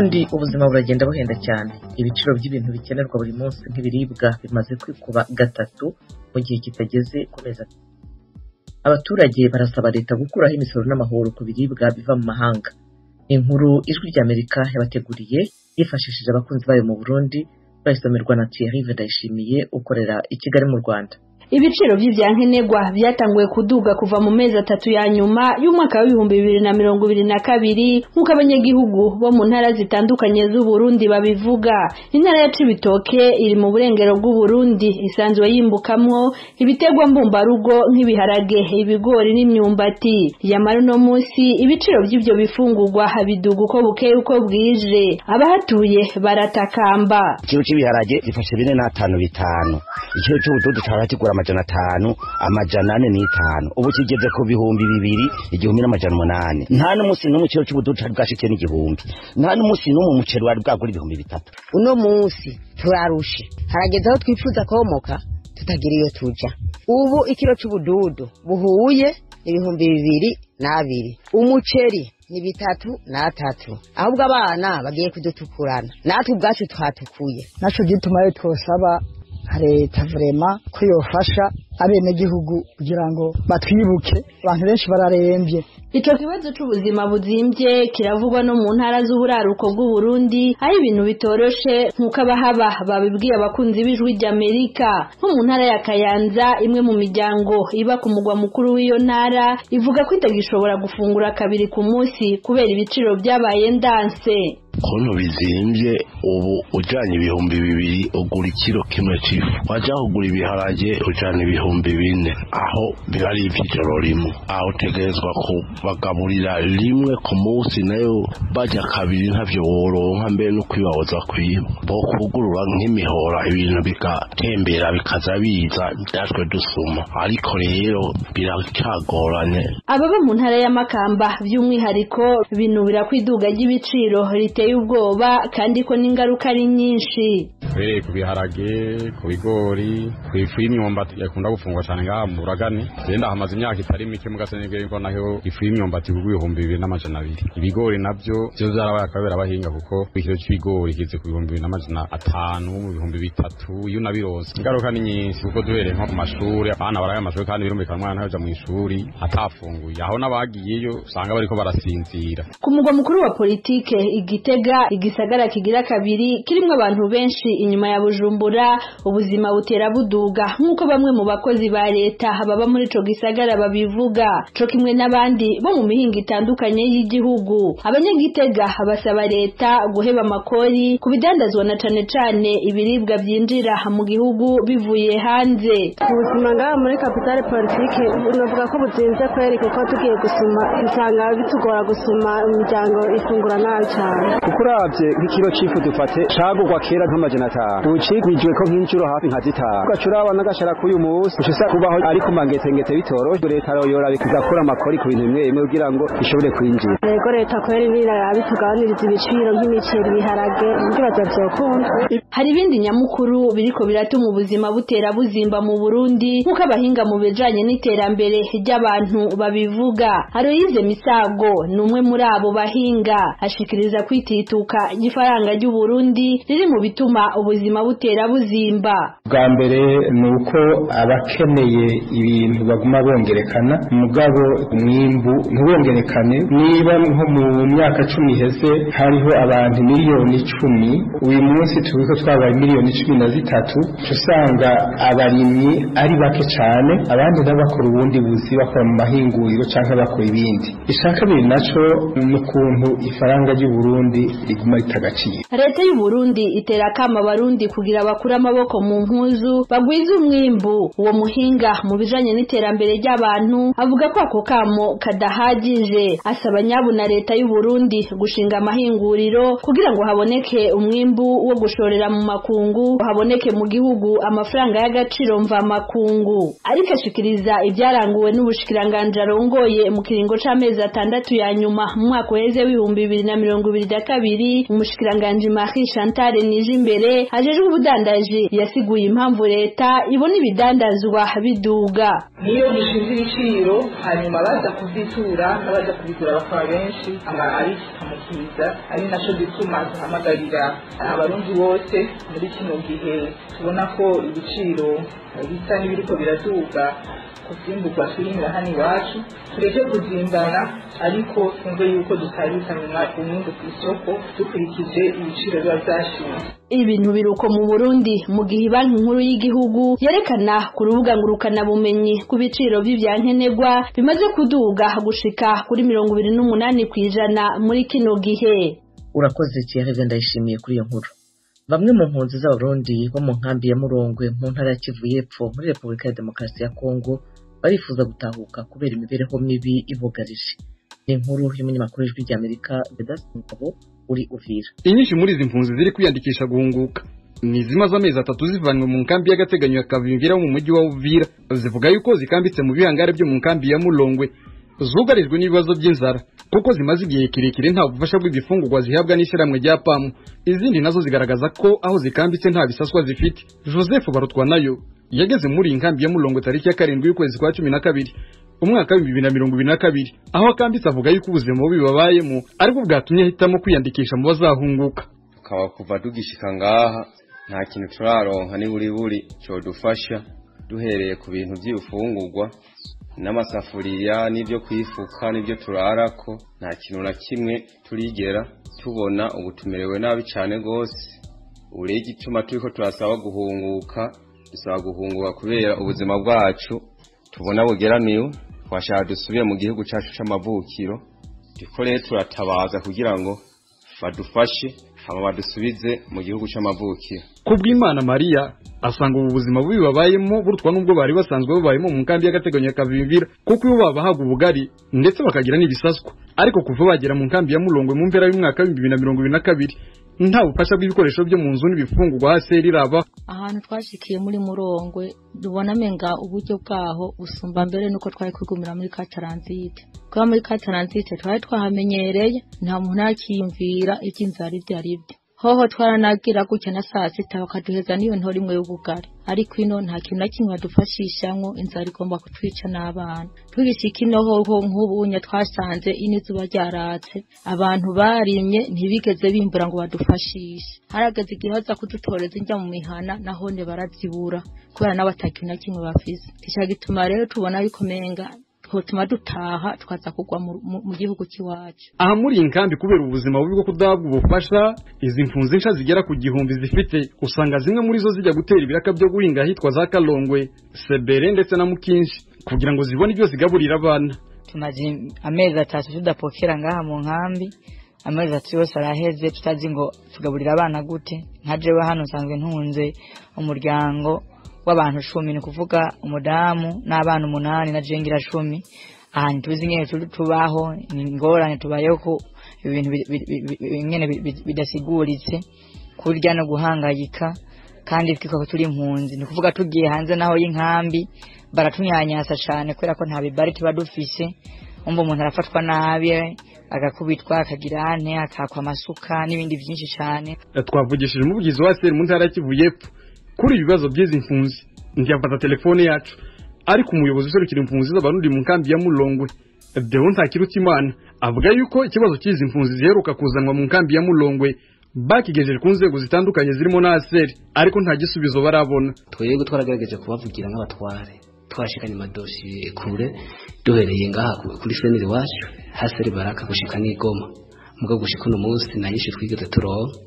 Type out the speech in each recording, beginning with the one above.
Undi ubuzima buragenda buhenda cyane. Ibiciro by'ibintu bikenerwa buri munsi nk'ibiribwa bimaze kwikuba gatatu mu gihe kitageze ku mezi atatu. Abaturage barasaba leta gukuraho imisoro n'amahoro ku biribwa biva mu mahanga. Inkuru Ijwi ry'Amerika yabateguriye yifashishije abakunzi bayo mu Burundi, bayisomerwa na Thierry Ndayishimiye ukorera i Kigali mu Rwanda. Ibiciro by'ivyankenerwa byatanguye kuduga kuva mu mezi atatu ya nyuma y'umwaka wa 2022 nk'uko abanyagihugu bo mu ntara zitandukanye z'u Burundi babivuga. Intara ya Cibitoke iri mu burengero bw'u Burundi isanzwe yimbukamwo ibitegwa mbumbarugo nk'ibiharage, ibigori n'imyumbati. Yamara no munsi ibiciro by'ibyo bifungurwa biduga uko bukeye uko bwije. Abahatuye baratakamba. Ikiro cy'ibiharage gifashe 4,500. Ikiro cy'ubududu cyaratigura amajana 5, amajana 4,5. Ubu kigeze ku bihumbi 2, 1,800. Nta n'umunsi n'umwe ikiro cy'ubududu bwashike n'igihumbi. Nta n'umunsi n'umwe umuceri wari bwagura ibihumbi 3. Uno munsi turarushe. Harageze aho twifuza komoka tutagira iyo tuja. Ubu ikiro cy'ubududu buhuye ibihumbi 2,2. Umuceri ni 3,3. Ahubwo abana bagiye kudutukurana. Natwe ubwacu twatukuye. Naco gituma twosaba leta vrema ko yofasha abenegihugu kugira ngo batwibuke. Abantu benshi bararembye. Ico kibazo c'ubuzima buzimbye kiravugwa no mu ntara z'uburaruko bw'u Burundi, aho ibintu bitoroshe nk'uko abahaba babibwiye abakunzi b'Ijwi ry'Amerika. Nko mu ntara ya Kayanza, imwe mu miryango iba ku mugwa mukuru w'iyo ntara ivuga ko itagishobora gufungura kabiri ku munsi kubera ibiciro byabaye ndanse. Kono bizimbye ubu ujanye ibihumbi 2 ugura ikiro kimwe c'ifu, waja kugura ibiharage ujana ibihumbi 4, aho bibari ivy'ijoro rimwe. Aho utegerezwa kubagaburira rimwe ku munsi, nayo baja kabiri ntavyo woronka, mbere no kwibahoza kwiba bo kugurura nk'imihora ibintu bigatembera bikaza biza natwe dusuma, ariko rero biracyagoranye. Ababa mu ntara ya Makamba by'umwihariko binubira kwiduga ry'ibiciro biteye ubwoba kandi ko n'ingaruka ari nyinshi. Ku biharage, ku bigori, ku ifu y'imyumbati yakunda gufungwa cyane ngaha mu Buragane. Genda hamaze imyaka itari mike mugasenege ko naho ifu y'imyumbati ku 2,200. Ibigori nabyo byo byarabaye akabera bahinga kuko ikiro cy'ibigori kize ku 2,500, 3,000 iyo nabiroze. Ingaruka ni nyinshi kuko duhereye nko ku mashuri, abana baraye amashuri kandi birumvikana umwana yaje mu ishuri atafunguye. Aho nabagiyeyo usanga bariko barasinzira. Ku mugwa mukuru wa politike Igitega, igisagara kigira kabiri kirimwe abantu benshi inyuma ya Bujumbura, ubuzima butera buduga nk'uko bamwe mu bakozi ba leta baba muri ico gisagara babivuga, co kimwe n'abandi bo mu mihingo itandukanye y'igihugu. Abanyagitega basaba leta guheba amakori ku bidandazwa na cane ibiribwa byinjira mu gihugu bivuye hanze. Ubuzima ngaha muri capitale politique unavuga ko buzinze kweri kuko tugiye gusuma usanga bitugora gusuma imiryango ifungura nabi cyane. Ukuravye nk'ikiro c'ifu dufate cagurwa kera nk'amajana 5, ucikwijwe ko nk'inshuro hafi nka 5. Ugacuraba n'agashara k'uyu munsi ushisa kubaho ari ku mangetengete bitoroshe. Leta yoyora bikagakura amakori ku bintu bimwe kugira ngo ishobore kwinjira. Yego leta kweri bitugabaniriza ibiciro nk'imiceri, biharage, ndibaza vyokunda. Hari ibindi nyamukuru biriko biratuma ubuzima butera buzimba mu Burundi nk'uko abahinga mu bijanye n'iterambere ry'abantu babivuga. Aloyize Misago numwe muri abo bahinga ashikiriza kwitituka ifaranga ry'u Burundi riri mu bituma ubuzima butera buzimba. Bwa mbere nuko abakeneye ibintu baguma bongerekana, mugabo umwimbu ntubongerekane. Niba nko mu myaka 10 iheze hariho abantu miliyoni 10, uyu munsi turiko twabaye miliyoni 13, usanga abarimyi ari bake cyane, abandi n'abakora ubundi buzi bakora mu mahinguriro canke bakora ibindi. Ishaka biri naco n'ukuntu ifaranga ry'u Burundi riguma ritagaciro. Leta y'u Burundi itera kama abarundi kugira bakura amaboko mu mpuzu bagwiza umwimbu. Uwo muhinga mu bijanye n'iterambere ry'abantu avuga ko ako kamo kadahagije, asaba nyabu na leta y'u Burundi gushinga amahinguriro kugira ngo haboneke umwimbu wo gushorera mu makungu, haboneke mu gihugu amafaranga y'agaciro mva makungu. Ariko ashikiriza ibyaranguwe n'ubushikiranganje arongoye mu kiringo c'amezi 6 ya nyuma mu mwaka uheze w'2022 kabiri umushikiranganji Marie Chantal Nijimbere ajejwe ubudandaji yasiguye impamvu leta ibona ibidandazwa biduga. Niyo gishinze ibiciro hanyuma baza kuzitura n'abaza kubigura bakaba benshi ari kamukiza ari naco gituma duhamagarira abarundi bose muri kino gihe tubona ko ibiciro bisa n'ibiriko biraduga kuvyimburwa twirimira hano iwacu tureke kuzimbana ariko twumve yuko dutarikamenya umwungu kw'isoko dukurikije ibiciro biba vyashinze. Ibintu biruko mu Burundi mu gihe banki nkuru y'igihugu yerekana ku rubuga ngurukana bumenyi ku biciro by'ivyankenerwa bimaze kuduga gushika kuri 28% muri kino gihe. Urakoze Thierry Ndayishimiye kuri iyo nkuru. Bamwe mu mpunzi z'Abarundi bo mu nkambi ya Murongwe mu ntara ya Kivu y'Epfo muri Repubulika ya Demokarasi ya Kongo barifuza gutahuka kubera imibereho mibi ibugarije. Ni inkuru y'umunyamakuru w'Ijwi ry'Amerika Vedaste Ngabo uri Uvira. Inyinshi muri izi mpunzi ziri kwiyandikisha guhunguka ni zimaze amezi 3 zivanwe mu nkambi y'agateganyo ya Kavimvira mu mujyi wa Uvira. Zivuga yuko zikambitse mu bihangare byo mu nkambi ya Murongwe zugarijwe n'ibibazo by'inzara kuko zimaze igihe kirekire nta bufasha bw'ibifungurwa zihabwa n'ishyirahamwe rya PAM. Izindi nazo zigaragaza ko aho zikambitse nta bisaswa zifite. Joseph Barutwanayo yageze muri inkambi ya Murongwe tariki ya 7 y'ukwezi kwa 12 umwaka wa 2022 aho akambitse avuga yuko ubuzima bubi babayemo ariko bwatumye ahitamo kwiyandikisha mu bazahunguka. Tukaba kuva tugishika ngaha nta kintu turaronka ni buri cyo dufasha duhereye ku bintu by'ifungurwa n'amasafuriya n'ibyo kwifuka n'ibyo turarako nta kintu na kimwe turigera tubona. Ubu tumerewe nabi cyane gose. Urege ituma turiko turasaba guhunguka dusaba guhunguka kubera ubuzima bwacu tubona bugeramiwe. Twashaka dusubiye mu gihugu cyacu c'amavukiro dukore turatabaza kugira ngo badufashe hama badusubize mu gihugu c'amavukiro. Kubw'Imana Maria asanga ubu buzima bubi babayemo burutwa nubwo bari basanzwe babayemo mu nkambi y'agateganyo ya Kavimvira kuko iyo babahaga ubugari ndetse bakagira n'ibisaswa. Ariko kuva bagera mu nkambi ya Murongwe mu mpera y'umwaka wa 2022 nta bufasha bw'ibikoresho byo mu nzu n'ibifungurwa hasi riraba. Ahantu twashikiye muri Murongwe dubona menga uburyo bwaho usumba mbere nuko twari kwigumira muri Kataranzite. Kwa muri Kataranzite twari twahamenyereye nta muntu akiyumvira iby'inzara ibyaribyo. Hoho twaranagira gutya na saa sita bakaduheza niyo ntori imwe y'ubugari. Ariko ino nta kintu na kimwe badufashishamwo inzara igomba kutwica n'abana. Tugishika ino hoho nk'ubunya twasanze inizuba ryaratse abantu barimye ntibigeze bimbura ngo badufashishe. Harageze igihe baza kudutoreza injya mu mihana nahone barazibura kubera n'abatakintu na kimwe bafise. Kisha gituma rero tubona yuko menga twotuma dutaha twaza kugwa mu gihugu kiwacu. Aha muri inkambi kubera ubuzima bubi bwo kudabwa ubufasha izi mfunzi nsha zigera ku gihumbi zifite usanga zimwe muri zo zijya gutera ibiraka byo guhinga hitwa za Kalongwe, Sebere ndetse na Mukinshi kugira ngo zibone ibyo zigaburira abana. Tumaze amezi 3 tudapokera ngaha mu nkambi. Amezi 3 yose araheze tutazi ngo tugaburira abana gute. Nkajewe hano nsanzwe ntunze umuryango w'abantu 10 ni kuvuga umudamu n'abana 8 na jengira 10. Aha tuzi ngene tubaho ni ngorane tubayeho ko ibintu ngene bidasiguritse kurya no guhangayika kandi twiko turi impunzi ni kuvuga tugiye hanze naho y'inkambi baratunyanyasa cyane kubera ko nta bibari tuba dufise. Umva umuntu arafatwa nabi agakubitwa akagira ane akakwa amasuka n'ibindi byinshi cyane. Twavugishije umuvugizi wa SR mu ntara ya Kivu y'Epfo kuri ibibazo by'izi mpunzi ndiyafata telefone yacu ariko umuyobozi userukira impunzi z'Abarundi mu nkambi ya Murongwe Deo Ntakirutimana avuga yuko ikibazo cy'izi mpunzi ziheruka kuzanwa mu nkambi ya Murongwe bakigejeje ku nzego zitandukanye zirimo na ASR ariko nta gisubizo barabona. Twebwe twaragerageje kubavugira nk'abatware twashikanye amadosiye kure duhereye ngaha kuri seneri wacu haseri baraka gushika n'igoma mugo gushika no munsi nanyishe twigeze turonka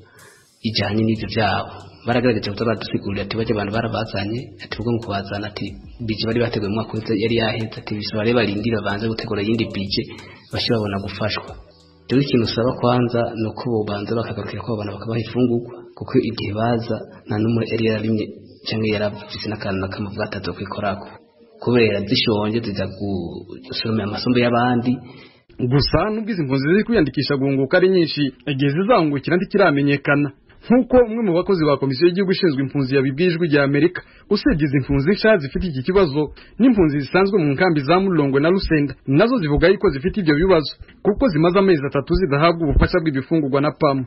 ijanye n'ivyo byabo. Baragerageje kutubadusigurira ati baje abantu barabazanye ati ubwo mu kubazana ati bije bari bateguye mu kwezi yari yaheze ati bisabare barindira banze gutegura yindi bije bashibabona gufashwa. Dore ikintu usaba kwanza nuko bobanza bakagarukira ko abantu bakabaha ifungurwa kuko igihe baza nta numwe yari yarimye cyangwa yaravise n'akantu nakamuvuga atazo kwikorako kubera zishonje ziza gusoroma amasombe y'abandi. Gusa nubwo izi mpunzi ziri kwiyandikisha guhunguka ari nyinshi igihe zizahungukira ndikiramenyekana. nk'uko umwe mu bakozi ba komisiyo y'igihugu ishinzwe impunzi yabibwijwe rya Amerika. Usibye izi mpunzi nshya zifite iki kibazo n'impunzi zisanzwe mu nkambi za Mulongwe na Lusenda nazo zivuga yuko zifite ibyo bibazo kuko zimaze amezi 3 zidahabwa ubufasha bw'ibifungurwa na PAM.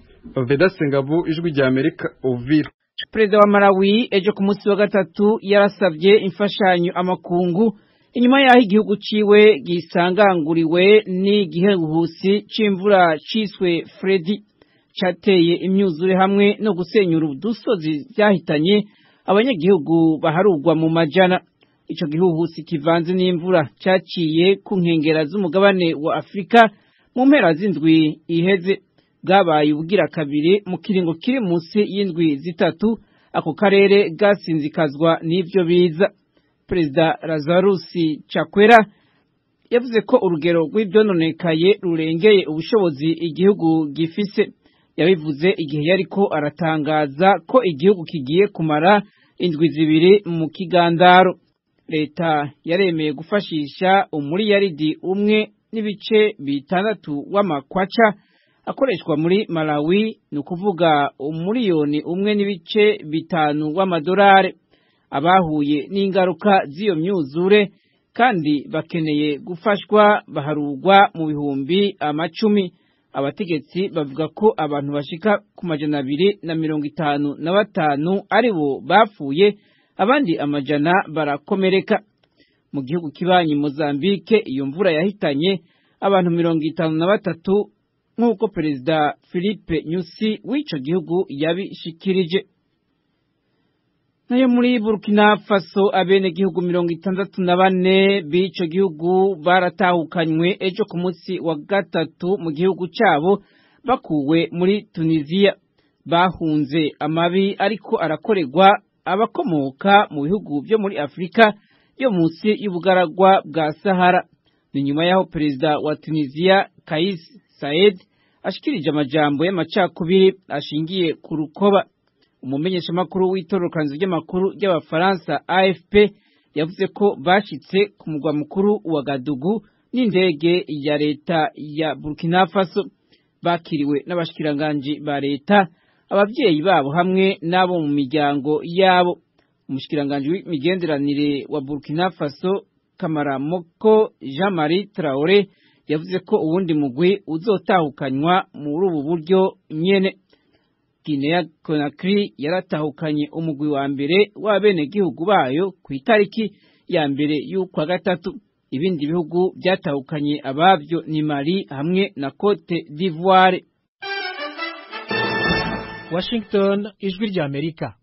Vedaste Ngabo, ijwi rya Amerika, Uvira. Perezida wa Malawi ejo ku munsi wa gatatu yarasabye imfashanyo amakungu inyuma y'aho igihugu ciwe gisanganguriwe n'igihuhusi c'imvura ciswe Freddy cateye imyuzure hamwe no gusenyura udusozi byahitanye abanyagihugu baharugwa mu majana. Ico gihuhusi kivanze n'imvura caciye ku nkengera z'umugabane wa Afrika mu mpera z'indwi iheze, bwabaye ubugira kabiri mu kiringo kiri munsi y'indwi zitatu ako karere gasinzikazwa n'ivyo biza. Perezida Lazarus Chakwera yavuze ko urugero rw'ivyononekaye rurengeye ubushobozi igihugu gifise. Yabivuze igihe yariko aratangaza ko igihugu kigiye kumara indwi zibiri mu kigandaro. Leta yaremeye gufashisha umuriyaridi umwe n'ibice bitandatu w'amakwaca akoreshwa muri Malawi, ni ukuvuga umuriyoni umwe n'ibice bitanu w'amadolari. Abahuye n'ingaruka z'iyo myuzure kandi bakeneye gufashwa baharugwa mu bihumbi amacumi. Abategetsi bavuga ko abantu bashika ku 255 aribo bapfuye, abandi amajana barakomereka. Mu gihugu kibanyi Mozambique iyo mvura yahitanye abantu 53 nk'uko Perezida Philippe Nyusi w'ico gihugu yabishikirije. Nayo muri Burkina Faso abene gihugu 64 b'ico gihugu baratahukanywe ejo ku munsi wa gatatu mu gihugu cabo bakuwe muri Tunisia. Bahunze amabi ariko arakorerwa abakomoka mu bihugu byo muri Afrika yo munsi y'ubugaragwa bwa Sahara. Ni nyuma yaho Perezida wa Tunisia Kais Saied ashikirije amajambo y'amacakubiri ashingiye ku rukoba. Umumenyesha makuru w'itororokanzo ry'amakuru ry'abafaransa AFP yavuze ko bashitse ku mugwa mukuru wa Gadugu n'indege ya leta ya Burkina Faso. Bakiriwe n'abashikiranganje ba leta, abavyeyi babo hamwe n'abo mu miryango yabo. Umushikiranganje w'imigenderanire wa Burkina Faso Kamara Moko Jean-Marie Traoré yavuze ko uwundi mugwi uzotahukanywa muri ubu buryo nyene. Guinea Conakry yaratahukanye umugwi wa mbere w'abene gihugu bayo ku itariki ya mbere y'ukwa gatatu. Ibindi bihugu byatahukanye abavyo ni Mali hamwe na Cote d'Ivoire. Washington, ijwi rya Amerika.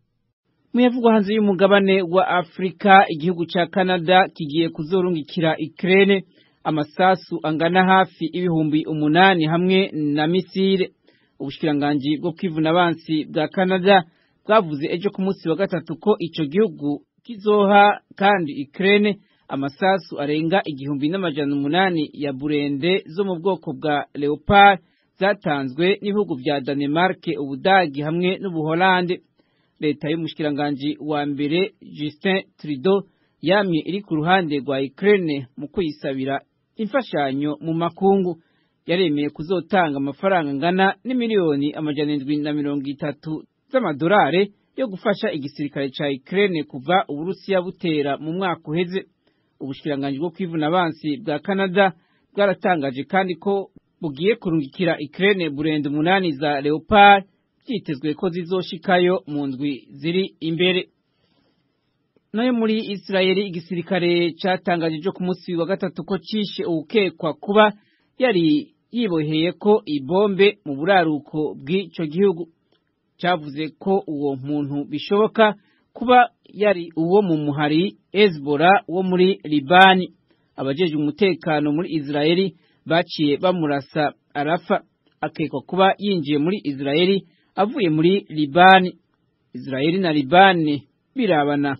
Muyavugwa hanze y'umugabane wa Afrika, igihugu ca Canada kigiye kuzorungikira Ukraine amasasu angana hafi ibihumbi 8 hamwe na misile. Ubushikiranganji bwo kwivuna abansi bwa Canada bwavuze ejo ku munsi wa gatatu ko ico gihugu kizoha kandi Ukraine amasasu arenga 1800 ya burende zo mu bwoko bwa Leopard zatanzwe n'ibihugu vya Denmark, Ubudagi hamwe n'Ubuholande. Leta y'umushikiranganji wa mbere Justin Trudeau yamye iri ku ruhande rwa Ukraine mu kuyisabira imfashanyo mu makungu. Yaremeye kuzotanga amafaranga ngana n'imiliyoni 730 z'amadolari yo gufasha igisirikare ca Ukraine kuva Uburusiya butera mu mwaka uheze. Ubushikiranganji bwo kwivuna abansi bwa Canada bwaratangaje kandi ko bugiye kurungikira Ukraine burende 8 za Leopard, byitezwe ko zizoshikayo mu ndwi ziri imbere. Nayo muri Israeli igisirikare catangaje jo ku munsi wa gatatu ko cishe ukekwa kuba yari yiboheye ko ibombe mu buraruko bw'ico gihugu. Cavuze ko uwo muntu bishoboka kuba yari uwo mu muhari Hezbollah wo muri Libani. Abajeje umutekano muri Israeli baciye bamurasa arafa, akekwa kuba yinjiye muri Israeli avuye muri Libani. Israeli na Libani birabana